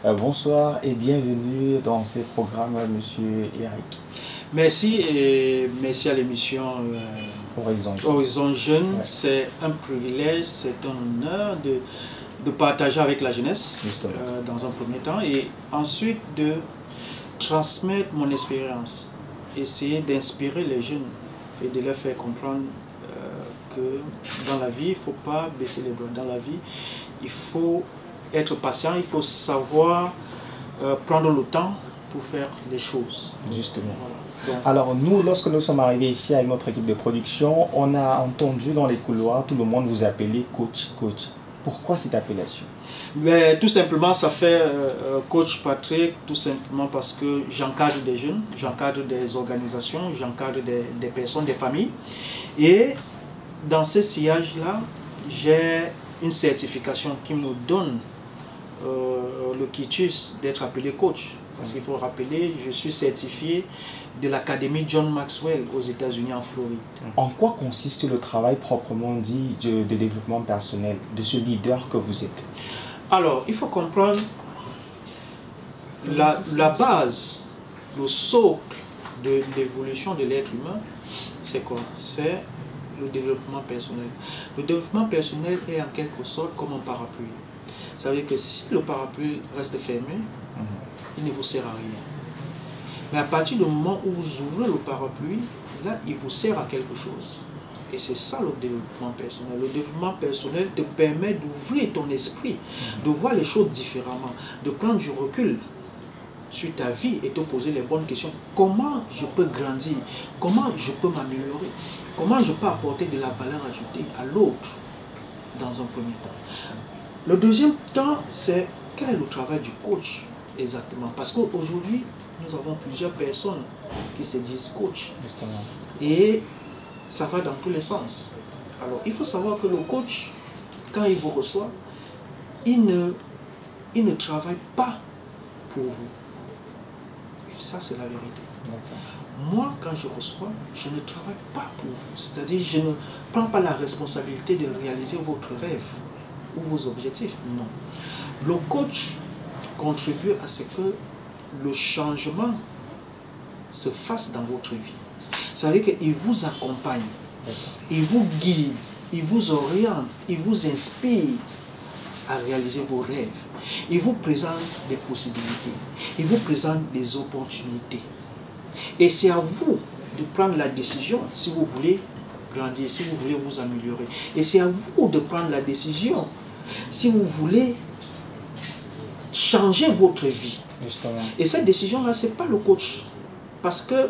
Bonsoir et bienvenue dans ces programmes, Monsieur Eric. Merci et merci à l'émission Horizon Jeune. Ouais. C'est un privilège, c'est un honneur de partager avec la jeunesse dans un premier temps et ensuite de transmettre mon expérience, essayer d'inspirer les jeunes et de leur faire comprendre que dans la vie, il ne faut pas baisser les bras. Dans la vie, il faut être patient, il faut savoir prendre le temps pour faire les choses. Justement. Voilà. Donc, alors nous, lorsque nous sommes arrivés ici avec notre équipe de production, on a entendu dans les couloirs tout le monde vous appeler coach. Pourquoi cette appellation? Mais tout simplement, ça fait coach Patrick, tout simplement parce que j'encadre des jeunes, j'encadre des organisations, j'encadre des personnes, des familles. Et dans ce sillage-là, j'ai une certification qui me donne le quitus d'être appelé coach. Parce qu'il faut rappeler, je suis certifié de l'Académie John Maxwell aux États-Unis, en Floride. En quoi consiste le travail proprement dit de développement personnel, de ce leader que vous êtes? Alors, il faut comprendre la base, le socle de l'évolution de l'être humain, c'est quoi? C'est le développement personnel. Le développement personnel est en quelque sorte comme un parapluie. Ça veut dire que si le parapluie reste fermé, il ne vous sert à rien. Mais à partir du moment où vous ouvrez le parapluie, là, il vous sert à quelque chose. Et c'est ça le développement personnel. Le développement personnel te permet d'ouvrir ton esprit, de voir les choses différemment, de prendre du recul sur ta vie et te poser les bonnes questions. Comment je peux grandir? Comment je peux m'améliorer? Comment je peux apporter de la valeur ajoutée à l'autre dans un premier temps? Le deuxième temps, c'est quel est le travail du coach exactement? Parce qu'aujourd'hui, nous avons plusieurs personnes qui se disent coach. Justement. Et ça va dans tous les sens. Alors, il faut savoir que le coach, quand il vous reçoit, il ne travaille pas pour vous. Ça, c'est la vérité. Moi, quand je reçois, je ne travaille pas pour vous. C'est-à-dire, je ne prends pas la responsabilité de réaliser votre rêve ou vos objectifs. Non. Le coach contribue à ce que le changement se fasse dans votre vie. Ça veut dire qu'il vous accompagne, il vous guide, il vous oriente, il vous inspire à réaliser vos rêves. Il vous présente des possibilités, il vous présente des opportunités. Et c'est à vous de prendre la décision si vous voulez grandir, si vous voulez vous améliorer. Et c'est à vous de prendre la décision si vous voulez changer votre vie. Justement. Et cette décision-là, ce n'est pas le coach. Parce que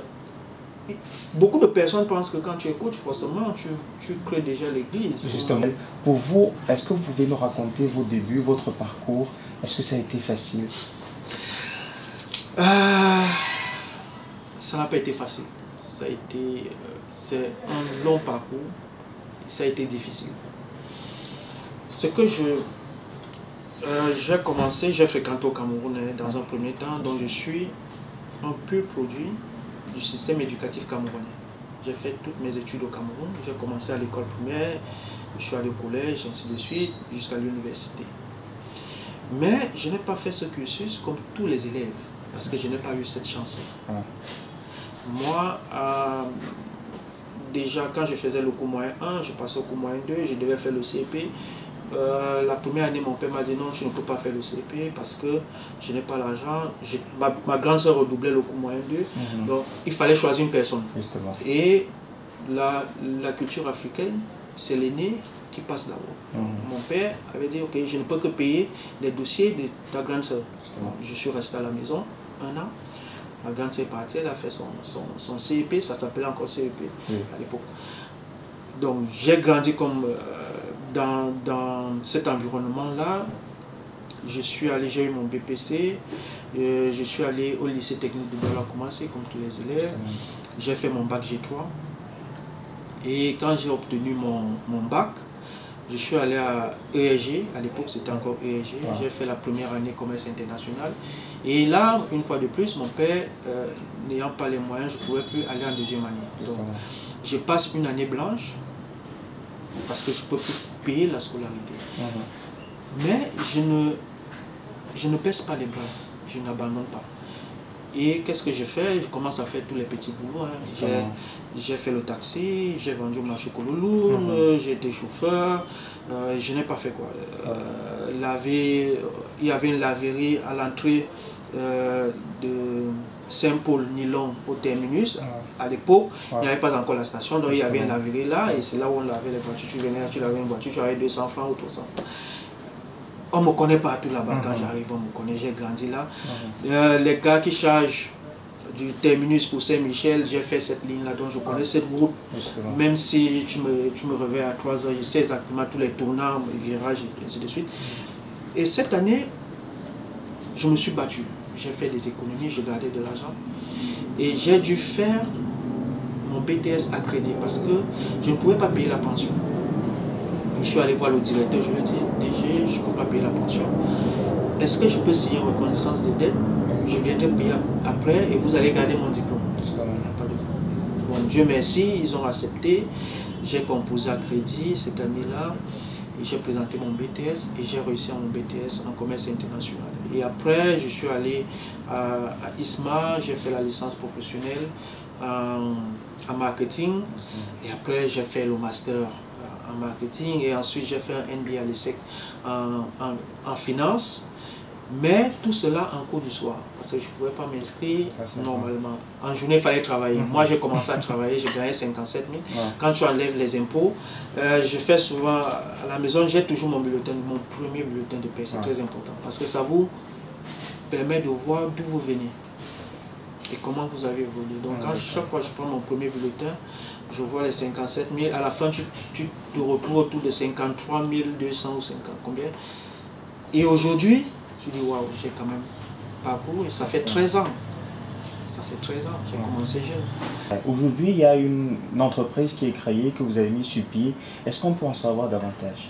beaucoup de personnes pensent que quand tu es coach, forcément, tu crées déjà l'église. Justement. Pour vous, est-ce que vous pouvez nous raconter vos débuts, votre parcours? Est-ce que ça a été facile? Ça n'a pas été facile. C'est un long parcours. Ça a été difficile. Ce que j'ai commencé, j'ai fréquenté au Cameroun dans un premier temps, donc je suis un pur produit du système éducatif camerounais. J'ai fait toutes mes études au Cameroun, j'ai commencé à l'école primaire, je suis allé au collège, ainsi de suite, jusqu'à l'université. Mais je n'ai pas fait ce cursus comme tous les élèves, parce que je n'ai pas eu cette chance. Moi, déjà quand je faisais le cours moyen 1, je passais au cours moyen 2, je devais faire le CEP. La première année, mon père m'a dit non, tu ne peux pas faire le CP parce que je n'ai pas l'argent. Ma grande soeur redoublait le cours moyen 2. Donc, il fallait choisir une personne. Justement. Et la culture africaine, c'est l'aîné qui passe d'abord. Mon père avait dit, ok, je ne peux que payer les dossiers de ta grande soeur. Je suis resté à la maison 1 an. Ma grande soeur est partie, elle a fait son CEP, ça s'appelait encore CEP à l'époque. Donc, j'ai grandi comme... Dans cet environnement-là, j'ai eu mon BPC, je suis allé au lycée technique de Douala Koumassi comme tous les élèves, j'ai fait mon bac G3 et quand j'ai obtenu mon bac, je suis allé à ERG, à l'époque c'était encore ERG, j'ai fait la première année commerce international et là, une fois de plus, mon père, n'ayant pas les moyens, je ne pouvais plus aller en deuxième année. Donc, je passe une année blanche parce que je ne peux plus payer la scolarité. Mais je ne baisse pas les bras, je n'abandonne pas. Et qu'est-ce que je fais? Je commence à faire tous les petits boulots. Hein. J'ai fait le taxi, j'ai vendu au marché Koulouloun, j'ai été chauffeur, je n'ai pas fait quoi. Il y avait une laverie à l'entrée de Saint-Paul Nilon au terminus. À l'époque, il n'y avait pas encore la station, donc il y avait une laverie là, et c'est là où on lavait les voitures. Tu venais, tu lavais une voiture, tu avais 200 francs ou 300 francs. On ne me connaît pas tout là-bas quand j'arrive, on me connaît, j'ai grandi là. Les gars qui chargent du terminus pour Saint-Michel, j'ai fait cette ligne-là, donc je connais cette route. Même si tu me réveilles à 3 heures, je sais exactement tous les tournants, les virages et ainsi de suite. Et cette année, je me suis battu. J'ai fait des économies, je gardais de l'argent. Et j'ai dû faire mon BTS à crédit parce que je ne pouvais pas payer la pension. Je suis allé voir le directeur, je lui ai dit, DG, je ne peux pas payer la pension. Est-ce que je peux signer une reconnaissance de dette? Je viendrai payer après et vous allez garder mon diplôme. Il n'y a pas de... Bon, Dieu merci, ils ont accepté. J'ai composé à crédit cette année-là. Et j'ai présenté mon BTS et j'ai réussi à mon BTS en commerce international. Et après, je suis allé à ISMA, j'ai fait la licence professionnelle en marketing. Et après, j'ai fait le master en marketing et ensuite j'ai fait un MBA à l'ESSEC en finance, mais tout cela en cours du soir parce que je ne pouvais pas m'inscrire normalement. En journée il fallait travailler. Moi j'ai commencé à travailler, j'ai gagné 57 000. Quand tu enlèves les impôts, je fais souvent à la maison, j'ai toujours mon bulletin, mon premier bulletin de paie, c'est très important parce que ça vous permet de voir d'où vous venez et comment vous avez évolué. Donc chaque fois que je prends mon premier bulletin, je vois les 57 000, à la fin tu te retrouves autour de 53 200 ou 50, combien? Et aujourd'hui, tu dis waouh, j'ai quand même parcouru, et ça fait 13 ans. Ça fait 13 ans, j'ai commencé jeune. Aujourd'hui, il y a une entreprise qui est créée, que vous avez mis sur pied. Est-ce qu'on peut en savoir davantage?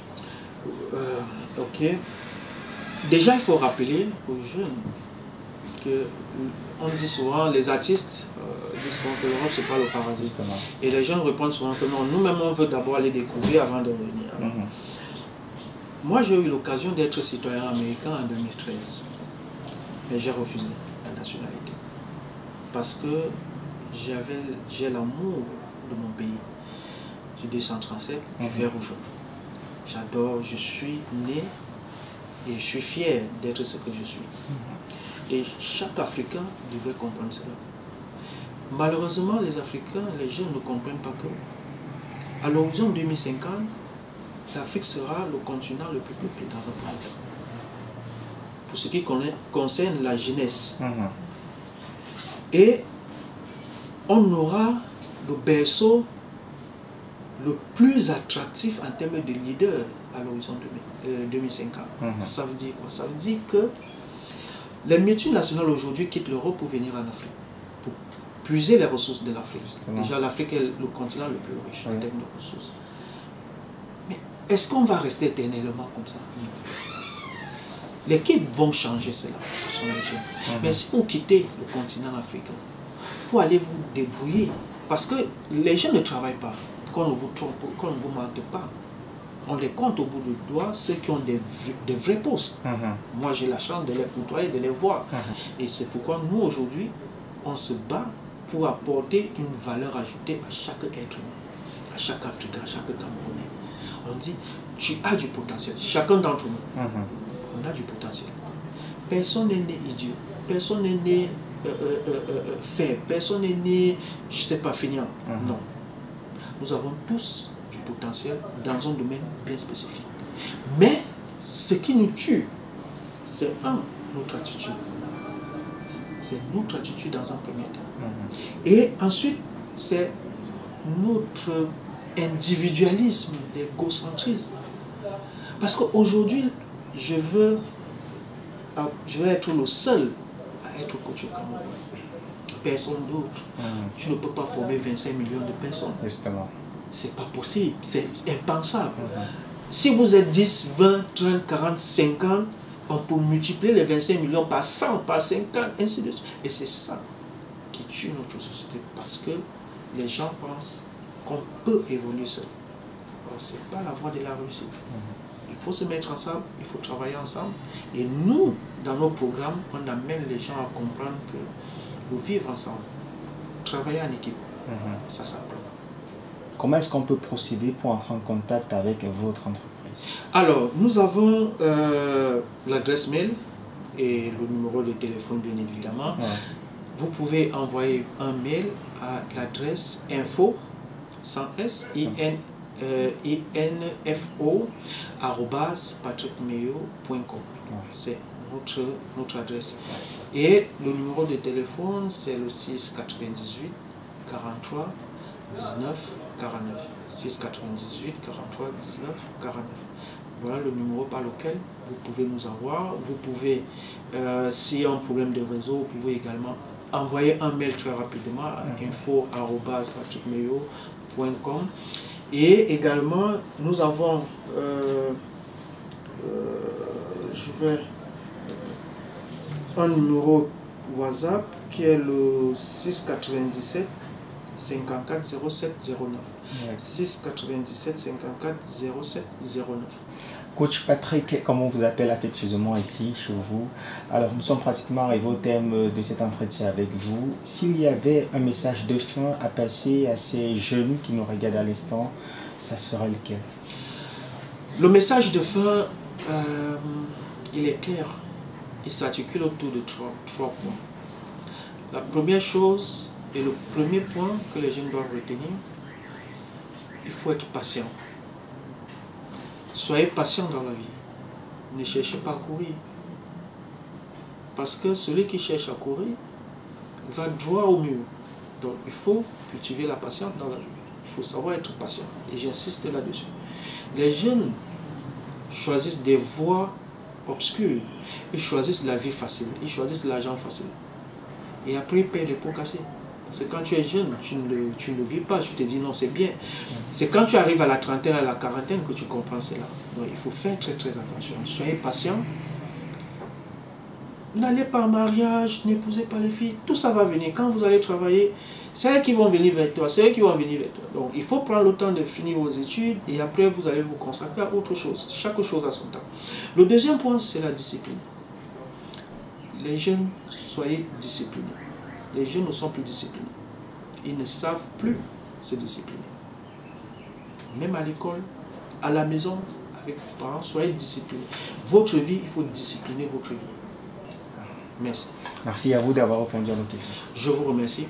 Ok. Déjà, il faut rappeler aux jeunes que on dit souvent, les artistes disent souvent que l'Europe c'est pas le paradis. Justement. Et les jeunes répondent souvent que non, nous-mêmes on veut d'abord aller découvrir avant de venir. Alors, moi j'ai eu l'occasion d'être citoyen américain en 2013, mais j'ai refusé la nationalité parce que j'ai l'amour de mon pays, du 237, du vert rouge. J'adore, je suis né et je suis fier d'être ce que je suis. Et chaque Africain devrait comprendre cela. Malheureusement, les Africains, les jeunes ne comprennent pas que à l'horizon 2050, l'Afrique sera le continent le plus peuplé dans un premier temps. Pour ce qui concerne la jeunesse. Et on aura le berceau le plus attractif en termes de leader à l'horizon 2050. Ça veut dire quoi? Ça veut dire que les multinationales aujourd'hui quittent l'Europe pour venir en Afrique, pour puiser les ressources de l'Afrique. Déjà, l'Afrique est le continent le plus riche en termes de ressources. Mais est-ce qu'on va rester éternellement comme ça? L'équipe vont changer cela, ce sont les jeunes. Mais si vous quittez le continent africain pour aller vous débrouiller, parce que les jeunes ne travaillent pas, qu'on ne vous trompe, qu'on ne vous mente pas. On les compte au bout du doigt, ceux qui ont des vrais postes. Moi, j'ai la chance de les côtoyer, de les voir. Et c'est pourquoi nous, aujourd'hui, on se bat pour apporter une valeur ajoutée à chaque être humain, à chaque Africain, à chaque Camerounais. On dit, tu as du potentiel. Chacun d'entre nous, on a du potentiel. Personne n'est né idiot. Personne n'est né faible. Personne n'est né, je ne sais pas, feignant. Non. Nous avons tous du potentiel dans un domaine bien spécifique. Mais ce qui nous tue, c'est notre attitude. C'est notre attitude dans un premier temps. Et ensuite, c'est notre individualisme, l'égocentrisme. Parce qu'aujourd'hui, je veux être le seul à être coach au Cameroun. Personne d'autre. Tu ne peux pas former 25 millions de personnes. Justement. C'est pas possible, c'est impensable. Si vous êtes 10, 20, 30, 40, 50, on peut multiplier les 25 millions par 100, par 50, ainsi de suite. Et c'est ça qui tue notre société, parce que les gens pensent qu'on peut évoluer seul. Ce n'est pas la voie de la réussite. Il faut se mettre ensemble, il faut travailler ensemble. Et nous, dans nos programmes, on amène les gens à comprendre que nous vivre ensemble, travailler en équipe, ça s'apprend. Comment est-ce qu'on peut procéder pour entrer en contact avec votre entreprise? Alors, nous avons l'adresse mail et le numéro de téléphone, bien évidemment. Ouais. Vous pouvez envoyer un mail à l'adresse info, sans S, info, @patrickmeyo.com. C'est notre adresse. Et le numéro de téléphone, c'est le 698 43 19 49. 698 43 19 49. Voilà le numéro par lequel vous pouvez nous avoir. Vous pouvez, s'il y a un problème de réseau, vous pouvez également envoyer un mail très rapidement à info@patrickmeyo.com. Et également, nous avons, un numéro WhatsApp qui est le 697 54 07 09. 697 54 07 09. Coach Patrick, comme on vous appelle affectueusement ici chez vous, alors nous sommes pratiquement arrivés au thème de cet entretien avec vous. S'il y avait un message de fin à passer à ces jeunes qui nous regardent à l'instant, ça serait lequel? Le message de fin, il est clair. Il s'articule autour de trois points. La première chose et le premier point que les jeunes doivent retenir, il faut être patient. Soyez patient dans la vie. Ne cherchez pas à courir. Parce que celui qui cherche à courir va droit au mur. Donc il faut cultiver la patience dans la vie. Il faut savoir être patient. Et j'insiste là-dessus. Les jeunes choisissent des voies obscures. Ils choisissent la vie facile. Ils choisissent l'argent facile. Et après, ils payent les pots cassés. Parce que quand tu es jeune, tu ne le vis pas, tu te dis non, c'est bien. C'est quand tu arrives à la trentaine, à la quarantaine que tu comprends cela. Donc il faut faire très très attention. Soyez patient. N'allez pas en mariage, n'épousez pas les filles. Tout ça va venir. Quand vous allez travailler, c'est eux qui vont venir vers toi. C'est eux qui vont venir vers toi. Donc il faut prendre le temps de finir vos études et après vous allez vous consacrer à autre chose. Chaque chose a son temps. Le deuxième point, c'est la discipline. Les jeunes, soyez disciplinés. Les jeunes ne sont plus disciplinés. Ils ne savent plus se discipliner. Même à l'école, à la maison, avec vos parents, soyez disciplinés. Votre vie, il faut discipliner votre vie. Merci. Merci à vous d'avoir répondu à nos questions. Je vous remercie.